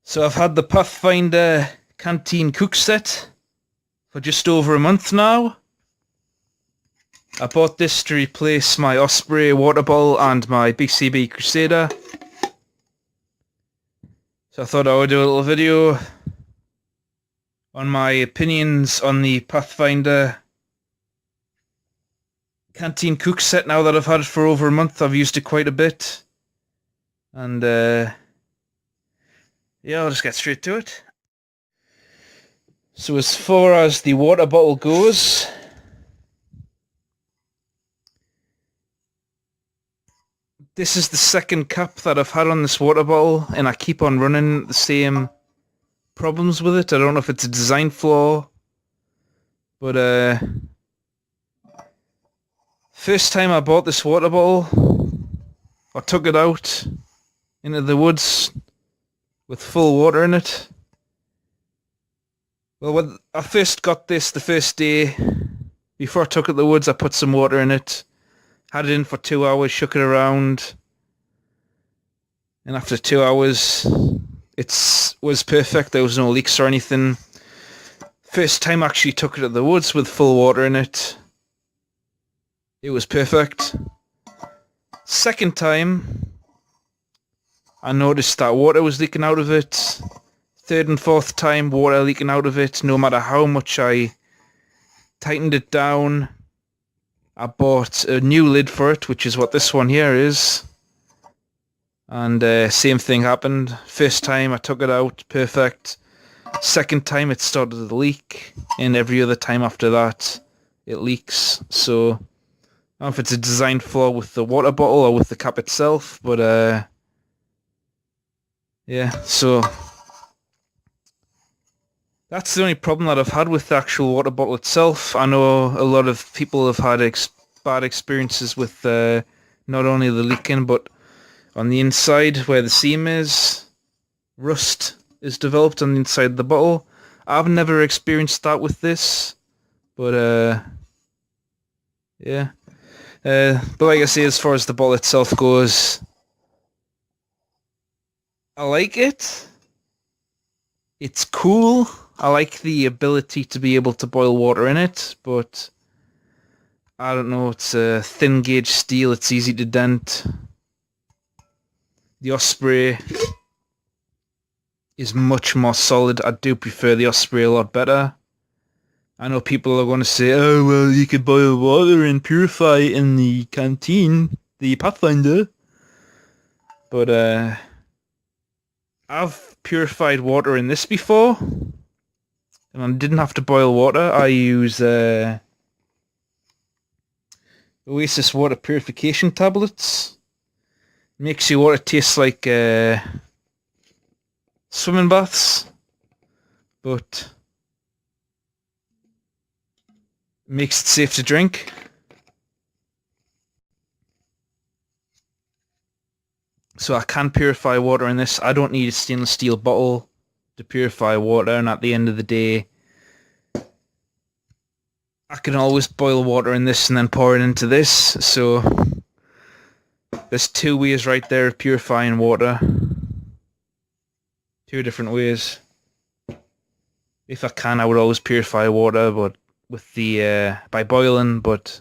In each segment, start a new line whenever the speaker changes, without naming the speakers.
So I've had the Pathfinder Canteen cook set for just over a month now. I bought this to replace my Osprey water bottle and my BCB Crusader. So I thought I would do a little video on my opinions on the Pathfinder Canteen cook set now that I've had it for over a month. I've used it quite a bit. And yeah, I'll just get straight to it. So as far as the water bottle goes, this is the second cap that I've had on this water bottle, and I keep on running the same problems with it. I don't know if it's a design flaw, but first time I bought this water bottle, I took it out into the woods with full water in it. Well, when I first got this the first day, before I took it to the woods, I put some water in it, had it in for 2 hours, shook it around, and after 2 hours, it was perfect. There was no leaks or anything. First time I actually took it to the woods with full water in it, it was perfect. Second time, I noticed that water was leaking out of it. Third and fourth time, water leaking out of it, no matter how much I tightened it down. I bought a new lid for it, which is what this one here is. And same thing happened. First time I took it out, perfect. Second time it started to leak, and every other time after that it leaks. So I don't know if it's a design flaw with the water bottle or with the cap itself, but yeah, so that's the only problem that I've had with the actual water bottle itself. I know a lot of people have had bad experiences with not only the leaking, but on the inside where the seam is, rust is developed on the inside of the bottle. I've never experienced that with this, but yeah. But like I say, as far as the bottle itself goes, I like it. It's cool. I like the ability to be able to boil water in it, but I don't know, it's a thin gauge steel, it's easy to dent. The Osprey is much more solid. I do prefer the Osprey a lot better. I know people are going to say, oh well, you could boil water and purify in the Canteen, the Pathfinder. But I've purified water in this before, and I didn't have to boil water. I use Oasis water purification tablets. Makes your water taste like swimming baths, but makes it safe to drink. So I can purify water in this. I don't need a stainless steel bottle to purify water, and at the end of the day, I can always boil water in this and then pour it into this. So there's two ways right there of purifying water. Two different ways. If I can, I would always purify water, but with the by boiling. But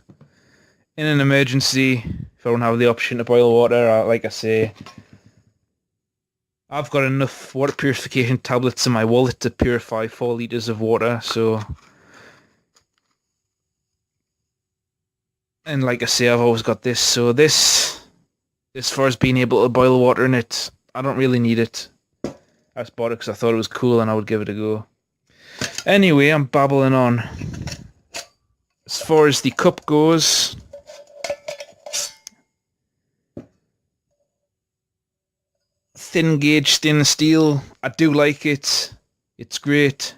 in an emergency, if I don't have the option to boil water, like I say, I've got enough water purification tablets in my wallet to purify 4 liters of water. So, and like I say, I've always got this. So this, as far as being able to boil water in it, I don't really need it. I just bought it because I thought it was cool and I would give it a go. Anyway, I'm babbling on. As far as the cup goes, thin gauge stainless steel. I do like it. It's great.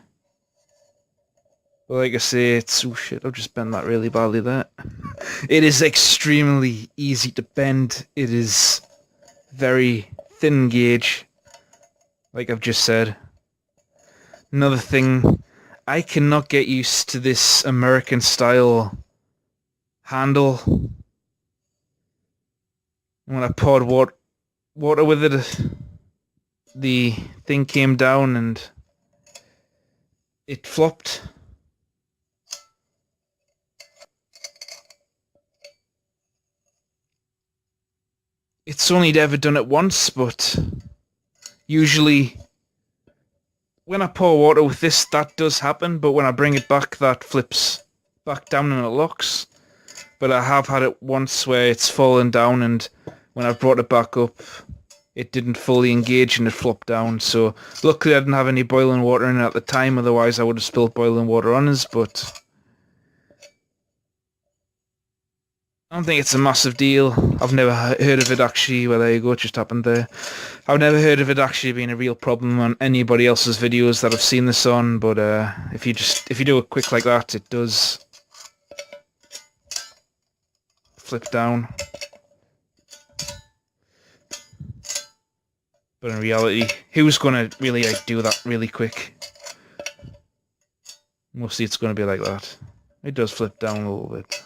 But like I say, it's... oh shit, I've just bent that really badly there. It is extremely easy to bend. It is very thin gauge, like I've just said. Another thing, I cannot get used to this American style handle. When I poured water with it, the thing came down and it flopped. It's only ever done it once, but usually when I pour water with this, that does happen, but when I bring it back, that flips back down and it locks. But I have had it once where it's fallen down, and when I brought it back up, it didn't fully engage and it flopped down. So luckily I didn't have any boiling water in it at the time, otherwise I would have spilled boiling water on us, but I don't think it's a massive deal. I've never heard of it actually. Well, there you go, it just happened there. I've never heard of it actually being a real problem on anybody else's videos that I've seen this on, but if you do it quick like that, it does flip down. But in reality, who's going to really do that really quick? Mostly it's going to be like that. It does flip down a little bit.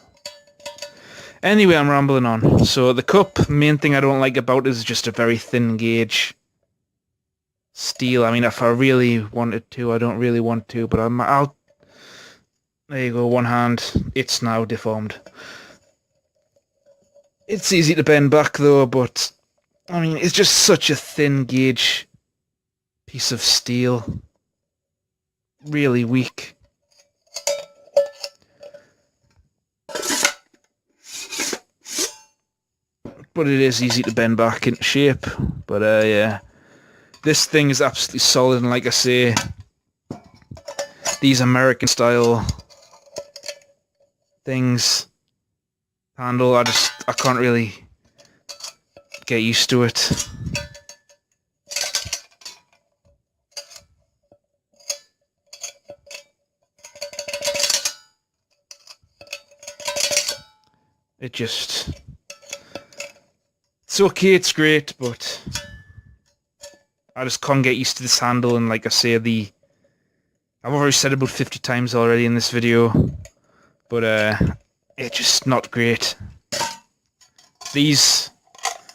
Anyway, I'm rambling on. So the cup, main thing I don't like about it is just a very thin gauge steel. I mean, if I really wanted to, I don't really want to, but I'll... There you go, one hand. It's now deformed. It's easy to bend back though, but I mean, it's just such a thin gauge piece of steel. Really weak. But it is easy to bend back into shape. But yeah, this thing is absolutely solid, and like I say, these American style things handle, I can't really get used to it. It's okay, it's great, but I just can't get used to this handle, and like I say, I've already said it about 50 times already in this video, but it's just not great. These,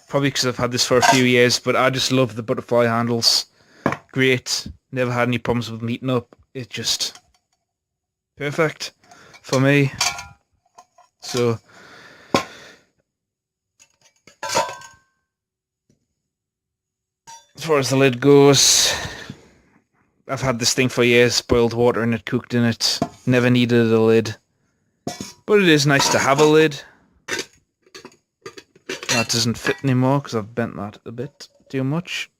probably because I've had this for a few years, but I just love the butterfly handles. Great, never had any problems with them heating up. It's just perfect for me. So as far as the lid goes, I've had this thing for years, boiled water in it, cooked in it, never needed a lid. But it is nice to have a lid. That doesn't fit anymore because I've bent that a bit too much.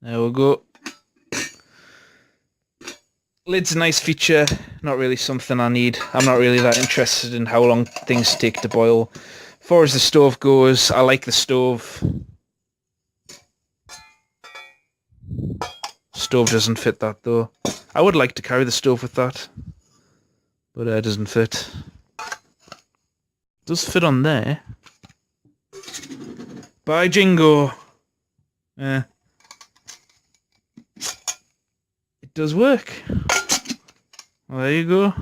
There we go. Lid's a nice feature, not really something I need. I'm not really that interested in how long things take to boil. As far as the stove goes, I like the stove. Stove doesn't fit that though. I would like to carry the stove with that, but it doesn't fit. It does fit on there. By Jingo! It does work. Well, there you go.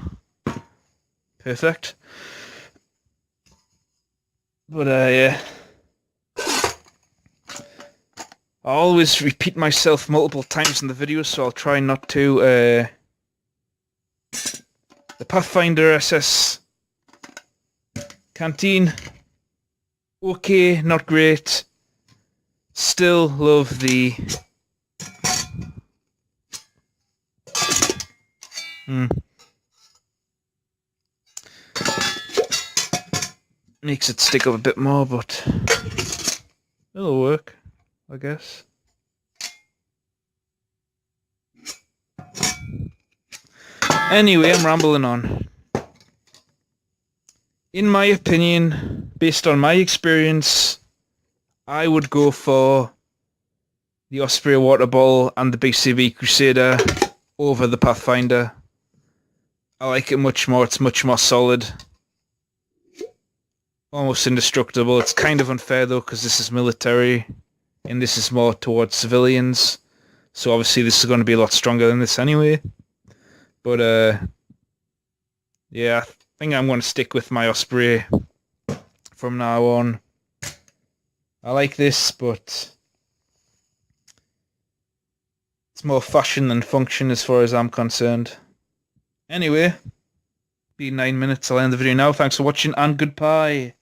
Perfect. But yeah. I always repeat myself multiple times in the video, so I'll try not to. The Pathfinder SS Canteen. Okay, not great. Still love the... Makes it stick up a bit more, but it'll work, I guess. Anyway, I'm rambling on. In my opinion, based on my experience, I would go for the Osprey Water Bottle and the BCB Crusader over the Pathfinder. I like it much more. It's much more solid. Almost indestructible. It's kind of unfair though, because this is military and this is more towards civilians. So obviously this is going to be a lot stronger than this anyway. But yeah, think I'm going to stick with my Osprey from now on. I like this, but it's more fashion than function as far as I'm concerned. Anyway, be 9 minutes. I'll end the video now. Thanks for watching and goodbye.